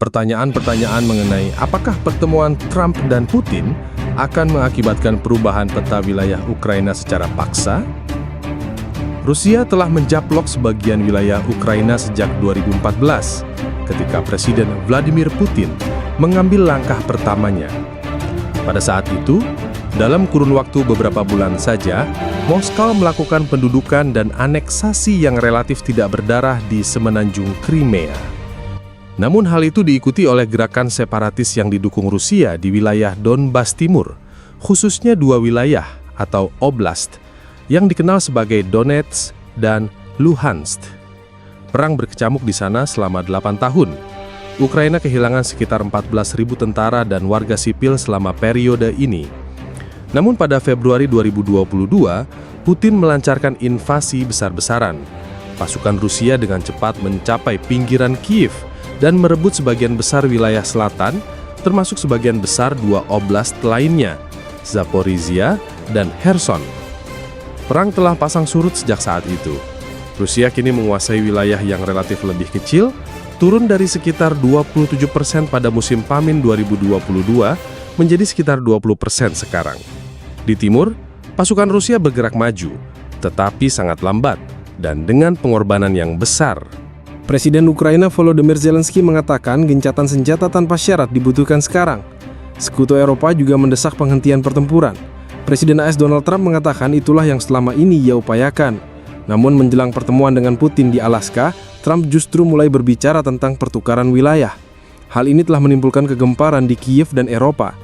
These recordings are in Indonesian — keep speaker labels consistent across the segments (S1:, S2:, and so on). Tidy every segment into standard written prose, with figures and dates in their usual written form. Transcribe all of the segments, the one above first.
S1: Pertanyaan-pertanyaan mengenai apakah pertemuan Trump dan Putin akan mengakibatkan perubahan peta wilayah Ukraina secara paksa? Rusia telah menjaplok sebagian wilayah Ukraina sejak 2014, ketika Presiden Vladimir Putin mengambil langkah pertamanya. Pada saat itu, dalam kurun waktu beberapa bulan saja, Moskow melakukan pendudukan dan aneksasi yang relatif tidak berdarah di semenanjung Crimea. Namun hal itu diikuti oleh gerakan separatis yang didukung Rusia di wilayah Donbas Timur, khususnya dua wilayah atau oblast, yang dikenal sebagai Donetsk dan Luhansk. Perang berkecamuk di sana selama 8 tahun. Ukraina kehilangan sekitar 14.000 tentara dan warga sipil selama periode ini. Namun pada Februari 2022, Putin melancarkan invasi besar-besaran. Pasukan Rusia dengan cepat mencapai pinggiran Kiev dan merebut sebagian besar wilayah selatan, termasuk sebagian besar dua oblast lainnya, Zaporizhia dan Kherson. Perang telah pasang surut sejak saat itu. Rusia kini menguasai wilayah yang relatif lebih kecil, turun dari sekitar 27% pada musim PAMIN 2022 menjadi sekitar 20% sekarang. Di timur, pasukan Rusia bergerak maju, tetapi sangat lambat dan dengan pengorbanan yang besar.
S2: Presiden Ukraina Volodymyr Zelensky mengatakan gencatan senjata tanpa syarat dibutuhkan sekarang. Sekutu Eropa juga mendesak penghentian pertempuran. Presiden AS Donald Trump mengatakan itulah yang selama ini ia upayakan. Namun menjelang pertemuan dengan Putin di Alaska, Trump justru mulai berbicara tentang pertukaran wilayah. Hal ini telah menimbulkan kegemparan di Kiev dan Eropa.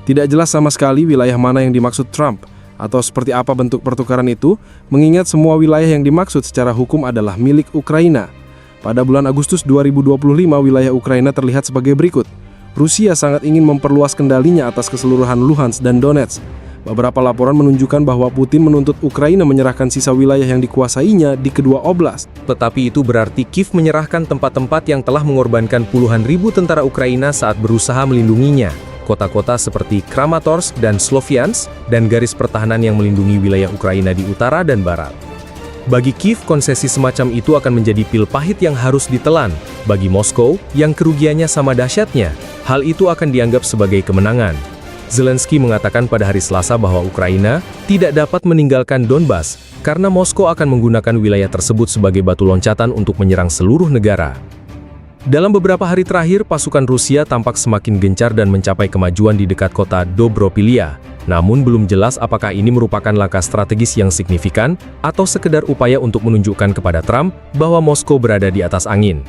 S2: Tidak jelas sama sekali wilayah mana yang dimaksud Trump, atau seperti apa bentuk pertukaran itu, mengingat semua wilayah yang dimaksud secara hukum adalah milik Ukraina. Pada bulan Agustus 2025, wilayah Ukraina terlihat sebagai berikut. Rusia sangat ingin memperluas kendalinya atas keseluruhan Luhansk dan Donetsk. Beberapa laporan menunjukkan bahwa Putin menuntut Ukraina menyerahkan sisa wilayah yang dikuasainya di kedua oblast.
S3: Tetapi itu berarti Kiev menyerahkan tempat-tempat yang telah mengorbankan puluhan ribu tentara Ukraina saat berusaha melindunginya. Kota-kota seperti Kramatorsk dan Sloviansk, dan garis pertahanan yang melindungi wilayah Ukraina di utara dan barat. Bagi Kiev, konsesi semacam itu akan menjadi pil pahit yang harus ditelan. Bagi Moskow, yang kerugiannya sama dahsyatnya, hal itu akan dianggap sebagai kemenangan. Zelensky mengatakan pada hari Selasa bahwa Ukraina tidak dapat meninggalkan Donbas karena Moskow akan menggunakan wilayah tersebut sebagai batu loncatan untuk menyerang seluruh negara. Dalam beberapa hari terakhir, pasukan Rusia tampak semakin gencar dan mencapai kemajuan di dekat kota Dobropilia. Namun belum jelas apakah ini merupakan langkah strategis yang signifikan atau sekedar upaya untuk menunjukkan kepada Trump bahwa Moskow berada di atas angin.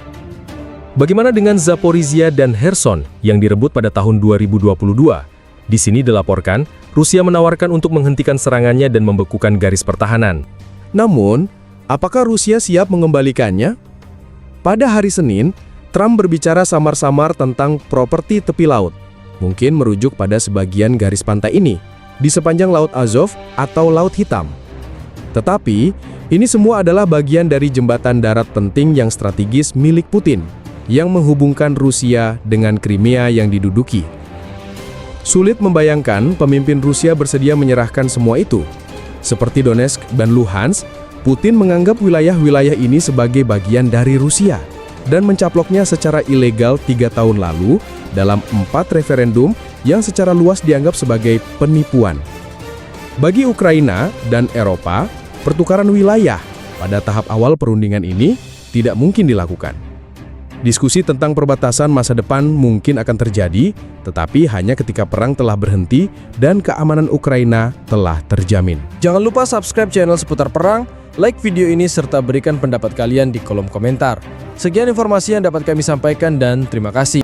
S3: Bagaimana dengan Zaporizhia dan Kherson yang direbut pada tahun 2022? Di sini dilaporkan, Rusia menawarkan untuk menghentikan serangannya dan membekukan garis pertahanan.
S4: Namun, apakah Rusia siap mengembalikannya? Pada hari Senin, Trump berbicara samar-samar tentang properti tepi laut, mungkin merujuk pada sebagian garis pantai ini, di sepanjang Laut Azov atau Laut Hitam. Tetapi, ini semua adalah bagian dari jembatan darat penting yang strategis milik Putin, yang menghubungkan Rusia dengan Crimea yang diduduki. Sulit membayangkan pemimpin Rusia bersedia menyerahkan semua itu. Seperti Donetsk dan Luhansk, Putin menganggap wilayah-wilayah ini sebagai bagian dari Rusia dan mencaploknya secara ilegal 3 tahun lalu dalam 4 referendum yang secara luas dianggap sebagai penipuan. Bagi Ukraina dan Eropa, pertukaran wilayah pada tahap awal perundingan ini tidak mungkin dilakukan. Diskusi tentang perbatasan masa depan mungkin akan terjadi, tetapi hanya ketika perang telah berhenti dan keamanan Ukraina telah terjamin.
S2: Jangan lupa subscribe channel seputar perang, like video ini, serta berikan pendapat kalian di kolom komentar. Sekian informasi yang dapat kami sampaikan dan terima kasih.